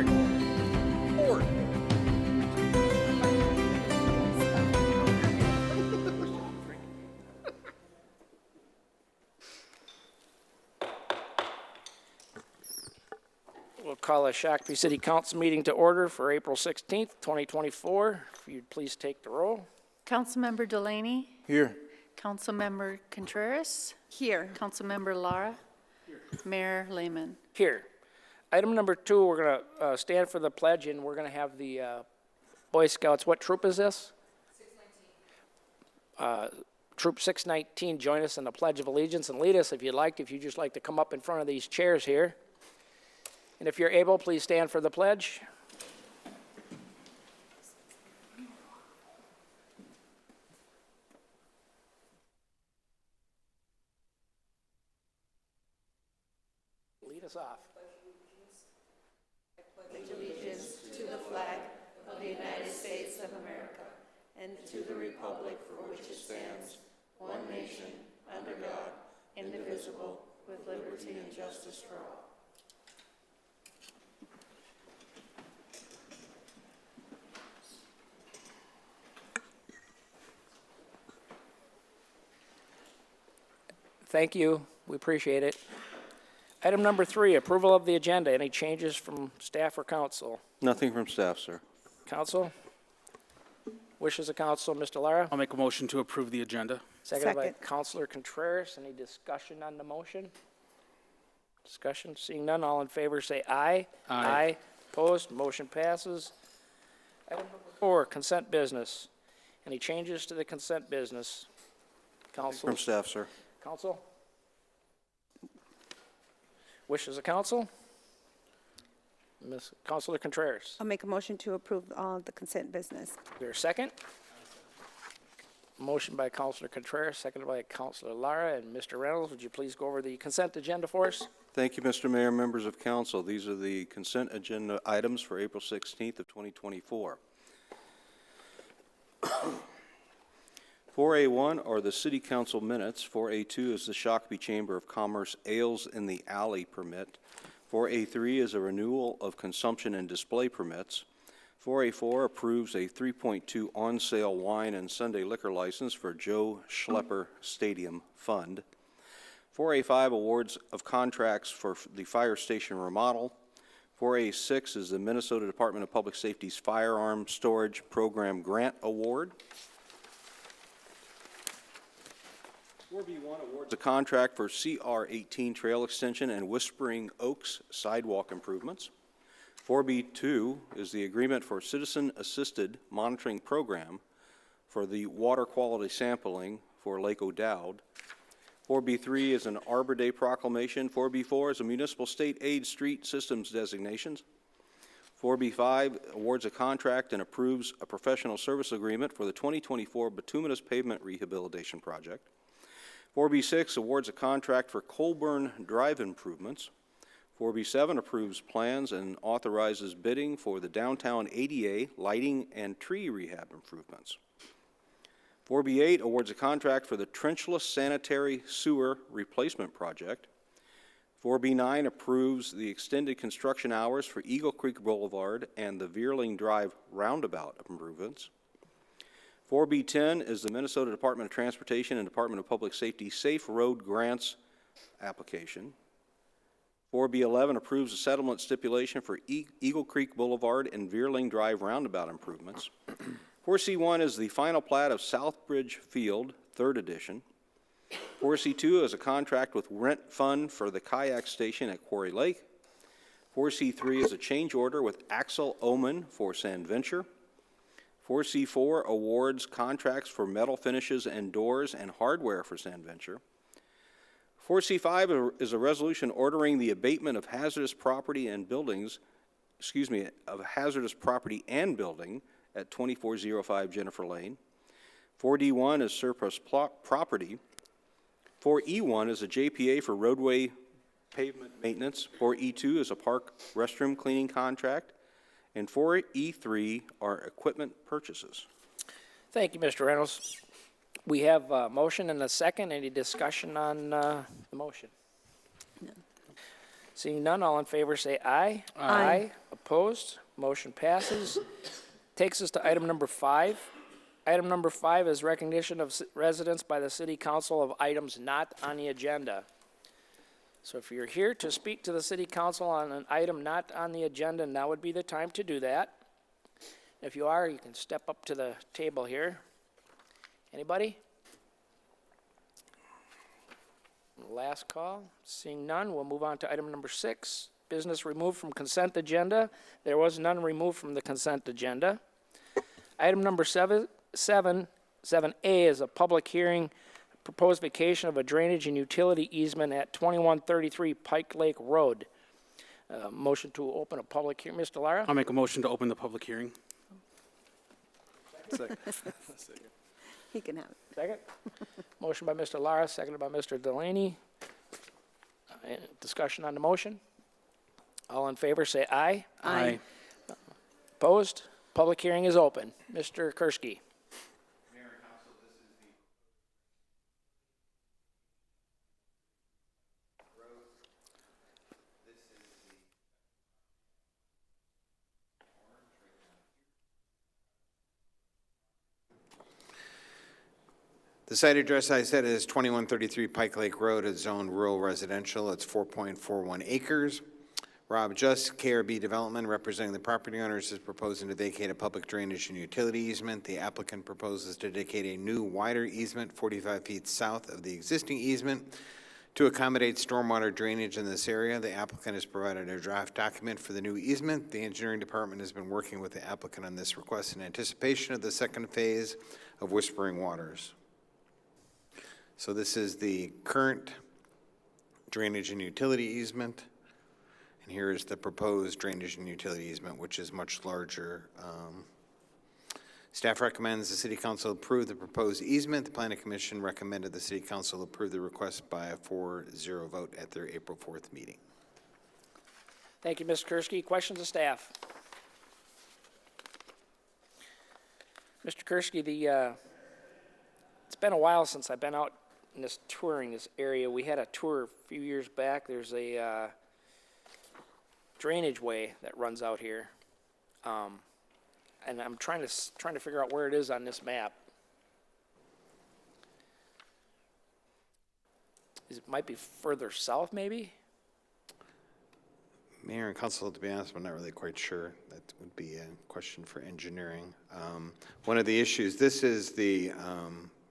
Ford. Ford. We'll call a Shakopee City Council meeting to order for April 16th, 2024. If you'd please take the roll. Councilmember Delaney. Here. Councilmember Contreras. Here. Councilmember Lara. Here. Mayor Lehman. Here. Item number 2, we're going to stand for the pledge, and we're going to have the Boy Scouts. What troop is this? 619. Troop 619 join us in the Pledge of Allegiance and lead us if you'd like, if you'd just like to come up in front of these chairs here. And if you're able, please stand for the pledge. Lead us off. I pledge allegiance to the flag of the United States of America and to the republic for which it stands, one nation, under God, indivisible, with liberty and justice for all. Thank you. We appreciate it. Item number 3, approval of the agenda. Any changes from staff or council? Nothing from staff, sir. Council? Wishes of council, Mr. Lara? I'll make a motion to approve the agenda. Seconded by Second. Councilor Contreras. Any discussion on the motion? Discussion? Seeing none, all in favor say aye. Aye. Opposed? Motion passes. Item number 4, consent business. Any changes to the consent business? Council? From staff, sir. Council? Wishes of council? Ms. Councilor Contreras. I'll make a motion to approve the consent business. Is there a second? Motion by Councilor Contreras, seconded by Councilor Lara. And Mr. Reynolds, would you please go over the consent agenda for us? Thank you, Mr. Mayor, members of council. These are the consent agenda items for April 16th of 2024. 4A1 are the City Council minutes. 4A2 is the Shakopee Chamber of Commerce Ales in the Alley permit. 4A3 is a renewal of consumption and display permits. 4A4 approves a 3.2 on-sale wine and Sunday liquor license for Joe Schlepper Stadium Fund. 4A5 awards of contracts for the fire station remodel. 4A6 is the Minnesota Department of Public Safety's Firearm Storage Program Grant Award. 4B1 awards a contract for CR18 trail extension and Whispering Oaks sidewalk improvements. 4B2 is the agreement for citizen-assisted monitoring program for the water quality sampling for Lake O'Dowd. 4B3 is an Arbor Day proclamation. 4B4 is a municipal state aid street systems designations. 4B5 awards a contract and approves a professional service agreement for the 2024 bituminous pavement rehabilitation project. 4B6 awards a contract for Colburn Drive improvements. 4B7 approves plans and authorizes bidding for the downtown ADA lighting and tree rehab improvements. 4B8 awards a contract for the trenchless sanitary sewer replacement project. 4B9 approves the extended construction hours for Eagle Creek Boulevard and the Veerling Drive roundabout improvements. 4B10 is the Minnesota Department of Transportation and Department of Public Safety Safe Road Grants application. 4B11 approves a settlement stipulation for Eagle Creek Boulevard and Veerling Drive roundabout improvements. 4C1 is the final plat of Southbridge Field, 3rd edition. 4C2 is a contract with Rent Fund for the kayak station at Quarry Lake. 4C3 is a change order with Axel Oman for Sand Venture. 4C4 awards contracts for metal finishes and doors and hardware for Sand Venture. 4C5 is a resolution ordering the abatement of hazardous property and buildings, of hazardous property and building at 2405 Jennifer Lane. 4D1 is surplus property. 4E1 is a JPA for roadway pavement maintenance. 4E2 is a park restroom cleaning contract. And 4E3 are equipment purchases. Thank you, Mr. Reynolds. We have a motion and a second. Any discussion on the motion? No. Seeing none, all in favor say aye. Aye. Opposed? Motion passes. Takes us to item number 5. Item number 5 is recognition of residents by the City Council of items not on the agenda. So if you're here to speak to the City Council on an item not on the agenda, now would be the time to do that. If you are, you can step up to the table here. Anybody? Last call. Seeing none, we'll move on to item number 6. Business removed from consent agenda. There was none removed from the consent agenda. Item number 7A is a public hearing, proposed vacation of a drainage and utility easement at 2133 Pike Lake Road. Motion to open a public hearing. Mr. Lara? I'll make a motion to open the public hearing. He can have it. Second. Motion by Mr. Lara, seconded by Mr. Delaney. Discussion on the motion. All in favor, say aye. Aye. Opposed? Public hearing is open. Mr. Kursky. The site address I said is 2133 Pike Lake Road. It's zoned rural residential. It's 4.41 acres. Rob Just, KRB Development, representing the property owners, is proposing to vacate a public drainage and utility easement. The applicant proposes to dedicate a new wider easement 45 feet south of the existing easement to accommodate stormwater drainage in this area. The applicant has provided a draft document for the new easement. The engineering department has been working with the applicant on this request in anticipation of the second phase of Whispering Waters. So this is the current drainage and utility easement, and here is the proposed drainage and utility easement, which is much larger. Staff recommends the City Council approve the proposed easement. The Planning Commission recommended the City Council approve the request by a 4-0 vote at their April 4th meeting. Thank you, Mr. Kursky. Questions of staff? Mr. Kursky, it's been a while since I've been out in this touring this area. We had a tour a few years back. There's a drainage way that runs out here, and I'm trying to figure out where it is on this map. It might be further south, maybe. Mayor and Council, to be honest, I'm not really quite sure. That would be a question for engineering. One of the issues, this is the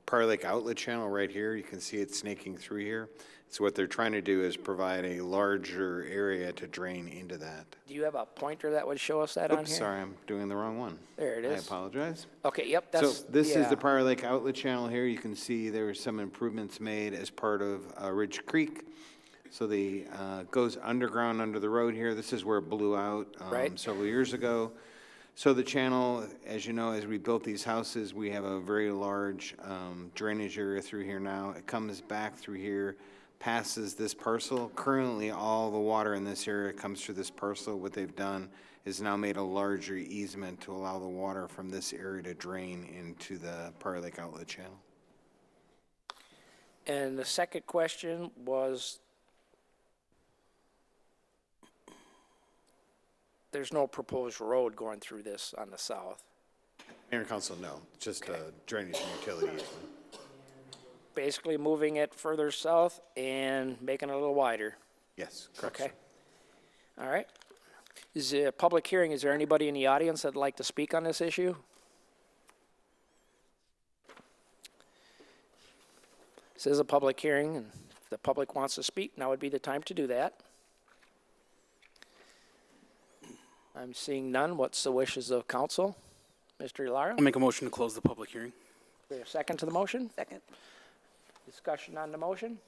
Prior Lake outlet channel right here. You can see it snaking through here. So what they're trying to do is provide a larger area to drain into that. Do you have a pointer that would show us that on Oops, here? sorry, I'm doing the wrong one. There it I is. apologize. Okay, yep, So that's. this is yeah. the Prior Lake outlet channel here. You can see there were some improvements made as part of Ridge Creek. So the goes underground under the road here. This is where it blew out Right. several years ago. So the channel, as you know, as we built these houses, we have a very large drainage area through here now. It comes back through here, passes this parcel. Currently, all the water in this area comes through this parcel. What they've done is now made a larger easement to allow the water from this area to drain into the Prior Lake outlet channel. And the second question was, there's no proposed road going through this on the south. Mayor and Council, no, just a drainage and utility easement. Basically moving it further south and making it a little wider. Yes, correct. Okay. All right. Is it a public hearing? Is there anybody in the audience that'd like to speak on this issue? This is a public hearing, and if the public wants to speak, now would be the time to do that. I'm seeing none. What's the wishes of council? Mr. Ilara? I'll make a motion to close the public hearing. Is there a second to the motion? Second. Discussion on the motion?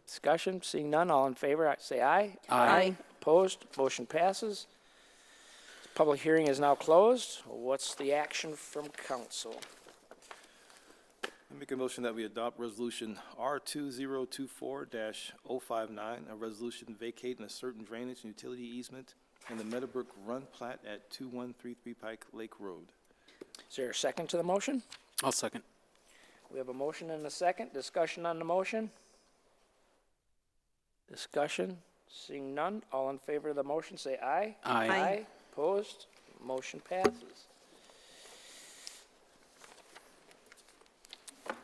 Discussion, seeing none, all in favor, say aye. Aye. Opposed, motion passes. Public hearing is now closed. What's the action from council? I make a motion that we adopt resolution R2024-059, a resolution vacating a certain drainage and utility easement in the Meadowbrook Run plat at 2133 Pike Lake Road. Is there a second to the motion? I'll second. We have a motion and a second. Discussion on the motion? Discussion? Seeing none, all in favor of the motion, say aye. Aye. Aye. Opposed? Motion passes.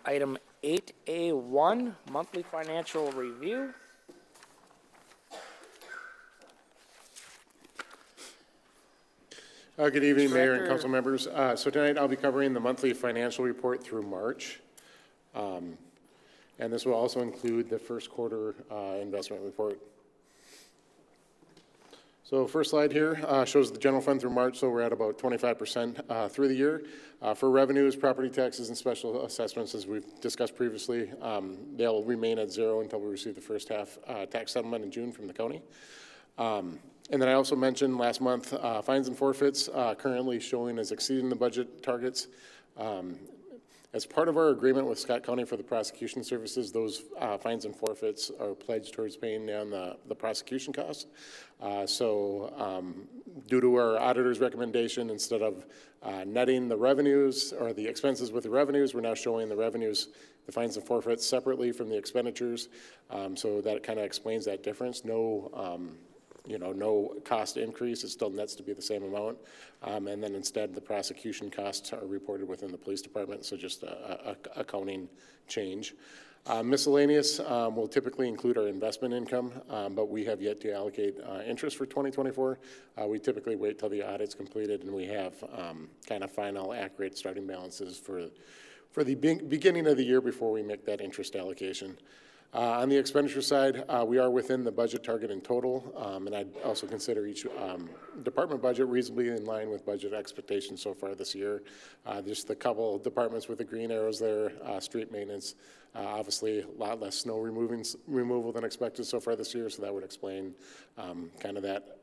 Item 8A1, monthly financial review. Good evening, Mayor and Director- council members. So tonight I'll be covering the monthly financial report through March. And this will also include the first quarter investment report. So first slide here shows the general fund through March, so we're at about 25% through the year. For revenues, property taxes, and special assessments, as we've discussed previously, they'll remain at zero until we receive the first half tax settlement in June from the county. And then I also mentioned last month, fines and forfeits currently showing as exceeding the budget targets. As part of our agreement with Scott County for the prosecution services, those fines and forfeits are pledged towards paying down the prosecution costs. Due to our auditor's recommendation, instead of netting the revenues or the expenses with the revenues, we're now showing the revenues, the fines and forfeits separately from the expenditures. So that kind of explains that difference. No cost increase, it still nets to be the same amount. And then instead, the prosecution costs are reported within the police department, so just a accounting change. Miscellaneous will typically include our investment income, but we have yet to allocate interest for 2024. We typically wait till the audit's completed and we have kind of final accurate starting balances for the beginning of the year before we make that interest allocation. On the expenditure side, we are within the budget target in total, and I'd also consider each department budget reasonably in line with budget expectations so far this year. Just a couple departments with the green arrows there, street maintenance, obviously a lot less snow removal than expected so far this year, so that would explain kind of that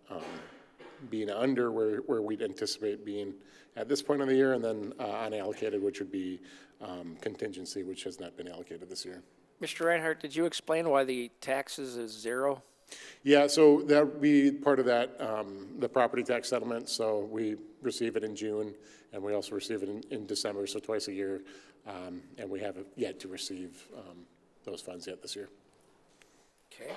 being under where we'd anticipate being at this point of the year, and then unallocated, which would be contingency, which has not been allocated this year. Mr. Reinhardt, did you explain why the taxes is zero? Yeah, so that would be part of that, the property tax settlement. So we receive it in June, and we also receive it in December, so twice a year. And we haven't yet to receive those funds yet this year. Okay.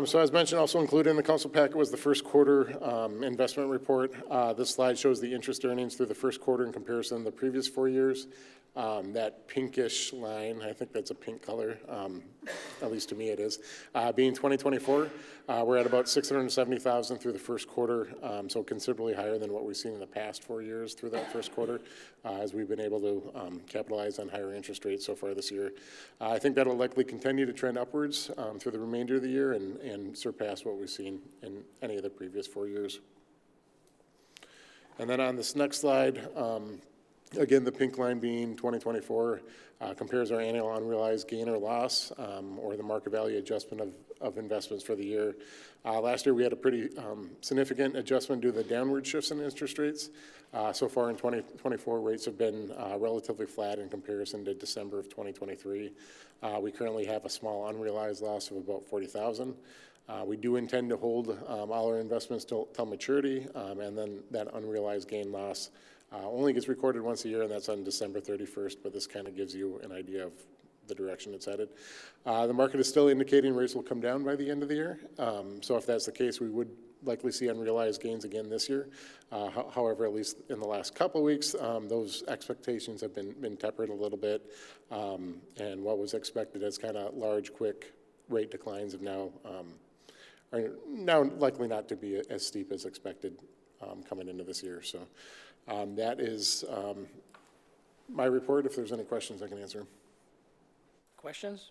So as mentioned, also included in the council packet was the first quarter investment report. This slide shows the interest earnings through the first quarter in comparison to the previous 4 years. That pinkish line, I think that's a pink color, at least to me it is, being 2024. We're at about $670,000 through the first quarter, so considerably higher than what we've seen in the past 4 years through that first quarter, as we've been able to capitalize on higher interest rates so far this year. I think that'll likely continue to trend upwards through the remainder of the year and surpass what we've seen in any of the previous 4 years. And then on this next slide, again, the pink line being 2024 compares our annual unrealized gain or loss or the market value adjustment of investments for the year. Last year, we had a pretty significant adjustment due to the downward shifts in interest rates. So far in 2024, rates have been relatively flat in comparison to December of 2023. We currently have a small unrealized loss of about $40,000. We do intend to hold all our investments till maturity, and then that unrealized gain loss only gets recorded once a year, and that's on December 31st, but this kind of gives you an idea of the direction it's headed. The market is still indicating rates will come down by the end of the year. So if that's the case, we would likely see unrealized gains again this year. However, at least in the last couple of weeks, those expectations have been tempered a little bit. And what was expected as kind of large, quick rate declines have now are now likely not to be as steep as expected coming into this year. So that is my report. If there's any questions, I can answer. Questions?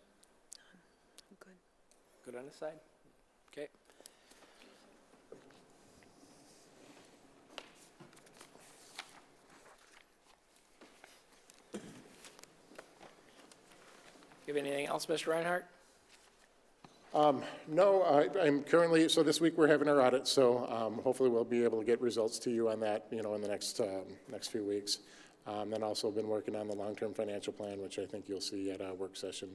Good. Good on this side? Okay. You have anything else, Mr. Reinhardt? No, I'm currently, so this week we're having our audit, so hopefully we'll be able to get results to you on that, in the next few weeks. Then also been working on the long-term financial plan, which I think you'll see at our work session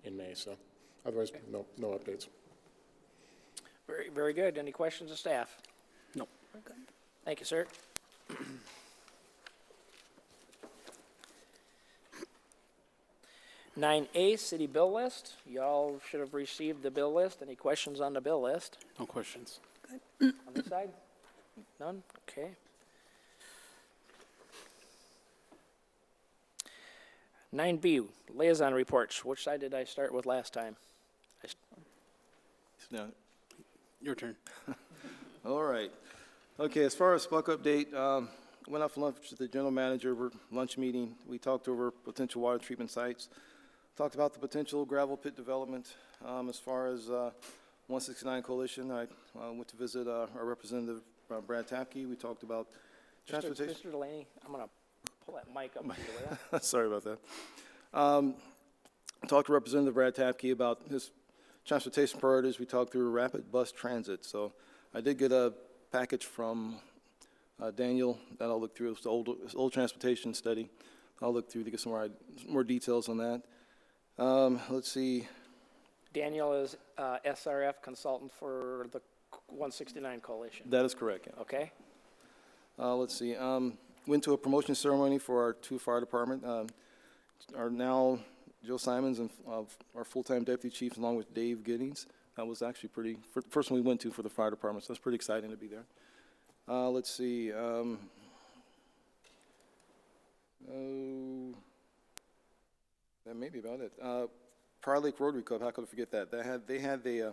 in May. So otherwise, no updates. Very, very good. Any questions of staff? No. We're good. Thank you, sir. 9A, city bill list. Y'all should have received the bill list. Any questions on the bill list? No questions. On this side? None? Okay. 9B, liaison reports. Which side did I start with last time? Now, Your turn. all right. Okay, as far as Spuck update, went out for lunch with the general manager, lunch meeting. We talked over potential water treatment sites, talked about the potential gravel pit development. As far as 169 Coalition, I went to visit our representative, Brad Tapke. We talked about transportation. Mr. Delaney, I'm going to pull that mic up to you with that. Sorry about that. Talked to Representative Brad Tapke about his transportation priorities. We talked through rapid bus transit. So I did get a package from Daniel that I'll look through. It's the old transportation study. I'll look through to get some more details on that. Let's see. Daniel is SRF consultant for the 169 Coalition. That is correct. Yeah. Okay? Let's see. Went to a promotion ceremony for our 2 fire department. Our now Joe Simons and our full-time deputy chief, along with Dave Giddings. That was actually first one we went to for the fire department, so it's pretty exciting to be there. Let's see. That may be about it. Prior Lake Rotary Club, how could I forget that? They had the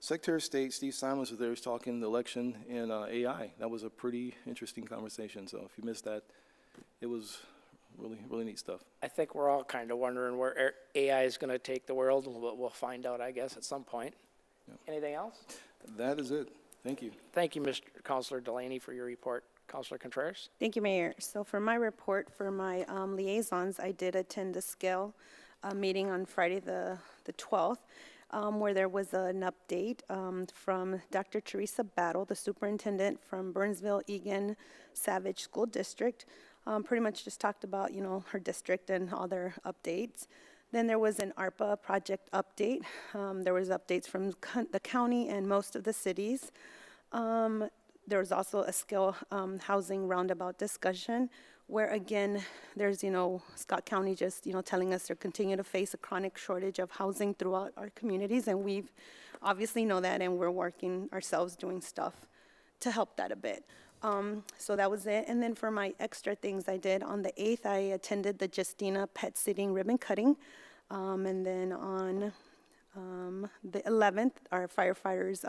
Secretary of State, Steve Simons, was there. He was talking the election and AI. That was a pretty interesting conversation. So if you missed that, it was really, really neat stuff. I think we're all kind of wondering where AI is going to take the world, and we'll find out, I guess, at some point. Yep. Anything else? That is it. Thank you. Thank you, Mr. Councilor Delaney, for your report. Councilor Contreras? Thank you, Mayor. So for my report for my liaisons, I did attend the scale meeting on Friday the 12th, where there was an update from Dr. Teresa Battle, the superintendent from Burnsville, Egan, Savage School District. Pretty much just talked about, her district and all their updates. Then there was an ARPA project update. There was updates from the county and most of the cities. There was also a scale housing roundabout discussion where, again, there's, Scott County just, telling us they're continue to face a chronic shortage of housing throughout our communities, and we've obviously know that, and we're working ourselves doing stuff to help that a bit. So that was it. And then for my extra things I did, on the 8th, I attended the Justina pet sitting ribbon cutting. And then on the 11th, our firefighters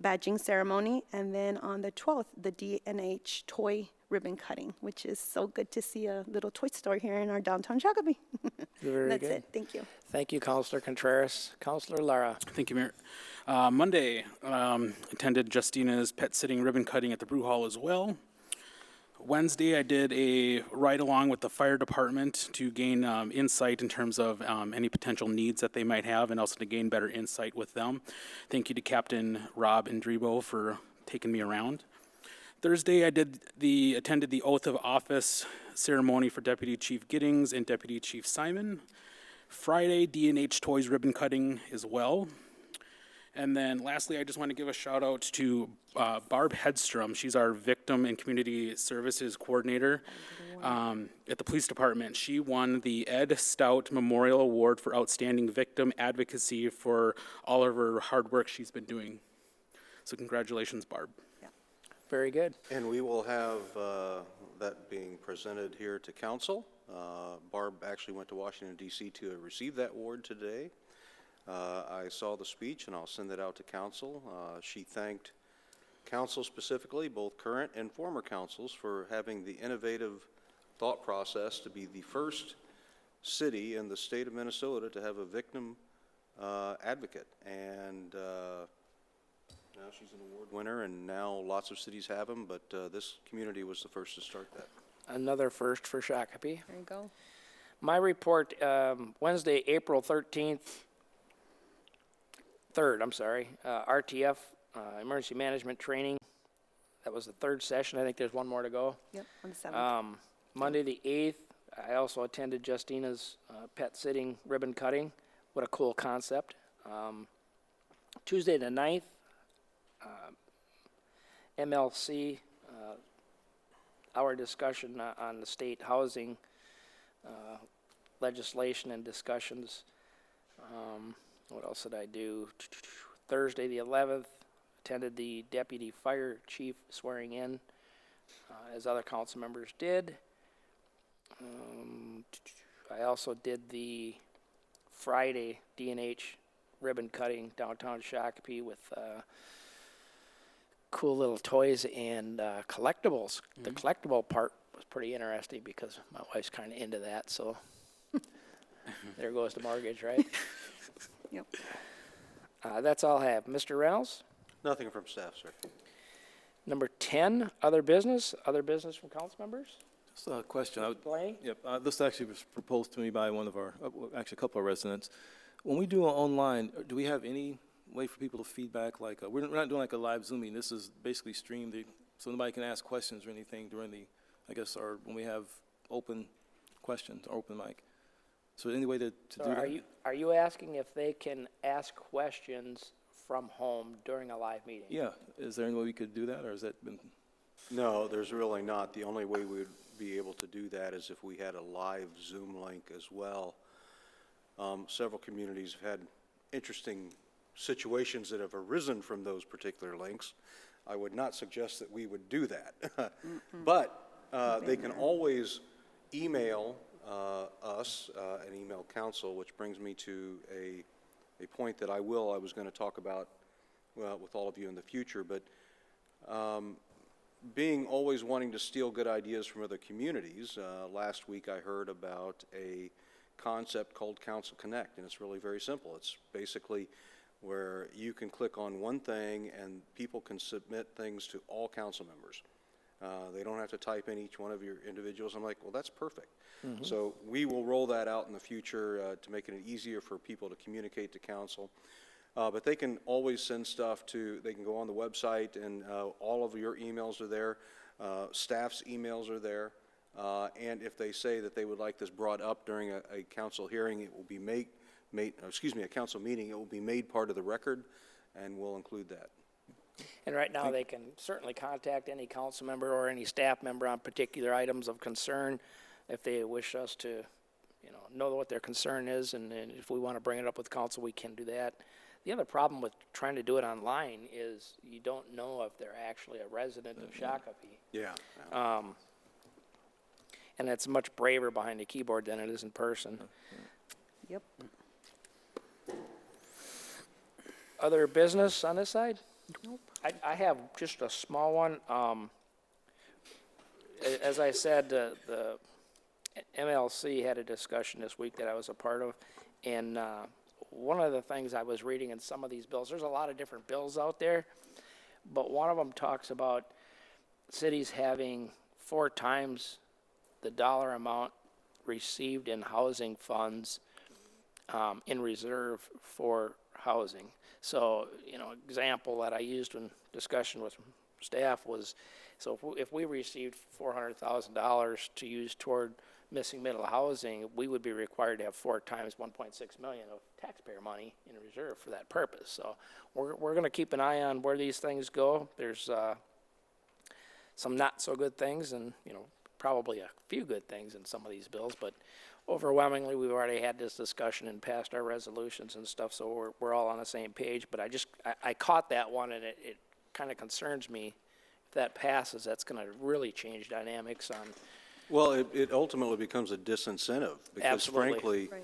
badging ceremony. And then on the 12th, the D&H toy ribbon cutting, which is so good to see a little toy store here in our downtown Shakopee. Very That's good. it. Thank you. Thank you, Councilor Contreras. Councilor Lara? Thank you, Mayor. Monday, attended Justina's pet sitting ribbon cutting at the Brew Hall as well. Wednesday, I did a ride-along with the fire department to gain insight in terms of any potential needs that they might have, and also to gain better insight with them. Thank you to Captain Rob Indribo for taking me around. Thursday, I attended the oath of office ceremony for Deputy Chief Giddings and Deputy Chief Simon. Friday, D&H Toys ribbon cutting as well. And then lastly, I just want to give a shout out to Barb Hedstrom. She's our Victim and Community Services Coordinator at the Police Department. She won the Ed Stout Memorial Award for Outstanding Victim Advocacy for all of her hard work she's been doing. So congratulations, Barb. Very good. And we will have that being presented here to council. Barb actually went to Washington, D.C. to receive that award today. I saw the speech, and I'll send it out to council. She thanked council specifically, both current and former councils, for having the innovative thought process to be the first city in the state of Minnesota to have a victim advocate. And now she's an award winner, and now lots of cities have them, but this community was the first to start that. Another first for Shakopee. There you go. My report, Wednesday, April 3rd, RTF, Emergency Management Training. That was the third session. I think there's one more to go. Yep, on the 7th. Monday, the 8th, I also attended Justina's pet sitting ribbon cutting. What a cool concept. Tuesday, the 9th, MLC, our discussion on the state housing legislation and discussions. What else did I do? Thursday, the 11th, attended the deputy fire chief swearing in, as other council members did. I also did the Friday D&H ribbon cutting downtown Shakopee with cool little toys and collectibles. The collectible part was pretty interesting because my wife's kind of into that, so there goes the mortgage, right? Yep. That's all I have. Mr. Reynolds? Nothing from staff, sir. Number 10, other business from council members? Just a question. Blaine? Yep, this actually was proposed to me by one of our, actually a couple of residents. When we do it online, do we have any way for people to feedback? Like, we're not doing like a live Zoom meeting. This is basically streamed, so nobody can ask questions or anything during the, I guess, or when we have open questions, or open mic. So any way to So do that? are you asking if they can ask questions from home during a live meeting? Yeah, is there any way we could do that, or has that been? No, there's really not. The only way we would be able to do that is if we had a live Zoom link as well. Several communities have had interesting situations that have arisen from those particular links. I would not suggest that we would do that. But they can always email us and email council, which brings me to a point that I was going to talk about with all of you in the future, but being always wanting to steal good ideas from other communities, last week I heard about a concept called Council Connect, and it's really very simple. It's basically where you can click on one thing and people can submit things to all council members. They don't have to type in each one of your individuals. I'm like, well, that's perfect. So we will roll that out in the future to make it easier for people to communicate to council. But they can always send stuff they can go on the website and all of your emails are there. Staff's emails are there. And if they say that they would like this brought up during a council hearing, it will be a council meeting, it will be made part of the record, and we'll include that. And right now, they can certainly contact any council member or any staff member on particular items of concern if they wish us to, know what their concern is, and if we want to bring it up with council, we can do that. The other problem with trying to do it online is you don't know if they're actually a resident of Shakopee. Yeah. And it's much braver behind a keyboard than it is in person. Yep. Other business on this side? Nope. I have just a small one. As I said, the MLC had a discussion this week that I was a part of, and one of the things I was reading in some of these bills, there's a lot of different bills out there, but one of them talks about cities having 4 times the dollar amount received in housing funds in reserve for housing. So, example that I used in discussion with staff was, so if we received $400,000 to use toward missing middle housing, we would be required to have 4 times 1.6 million of taxpayer money in reserve for that purpose. So we're going to keep an eye on where these things go. There's some not so good things, and probably a few good things in some of these bills, but overwhelmingly we've already had this discussion and passed our resolutions and stuff, so we're all on the same page. But I caught that one, and it kind of concerns me. If that passes, that's going to really change dynamics on. Well, it ultimately becomes a disincentive because Absolutely. frankly, Right.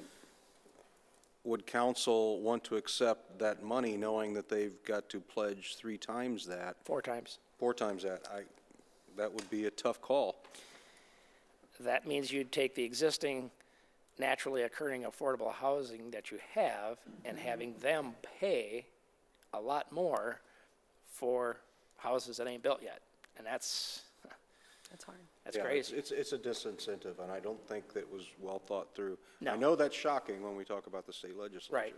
would council want to accept that money knowing that they've got to pledge 3 times that, 4 times. 4 times that? That would be a tough call. That means you'd take the existing naturally occurring affordable housing that you have and having them pay a lot more for houses that ain't built yet. And that's That's hard. Yeah, crazy. It's a disincentive, and I don't think that was well thought through. No. I know that's shocking when we talk about the state legislature. Right.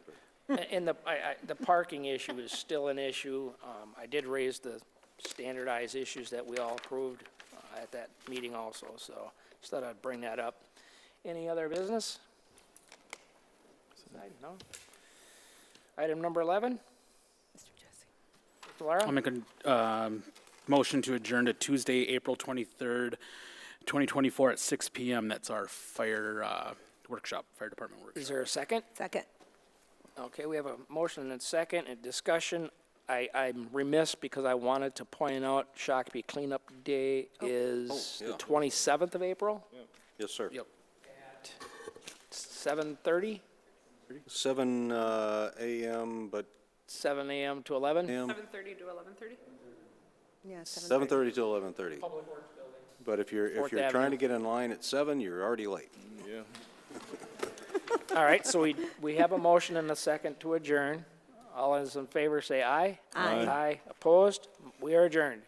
But And the parking issue is still an issue. I did raise the standardized issues that we all approved at that meeting also, so just thought I'd bring that up. Any other business? No? Item number 11? Mr. Jesse. Laura? I'll make a motion to adjourn to Tuesday, April 23rd, 2024 at 6 p.m. That's our fire workshop, fire department workshop. Is there a second? Second. Okay, we have a motion and a second and discussion. I'm remiss because I wanted to point out Shakopee Cleanup Day is Oh, the yeah. 27th of April, Yes, sir. Yep. 7:30, 7 a.m., but 7 a.m. to 11? 7:30 to 11:30? Yeah, 7:30 to 11:30. But if you're Fourth trying Avenue. to get in line at 7, you're already late. Yeah. All right, so we have a motion and a second to adjourn. All those in favor say aye. Aye. Aye. Opposed? We are adjourned.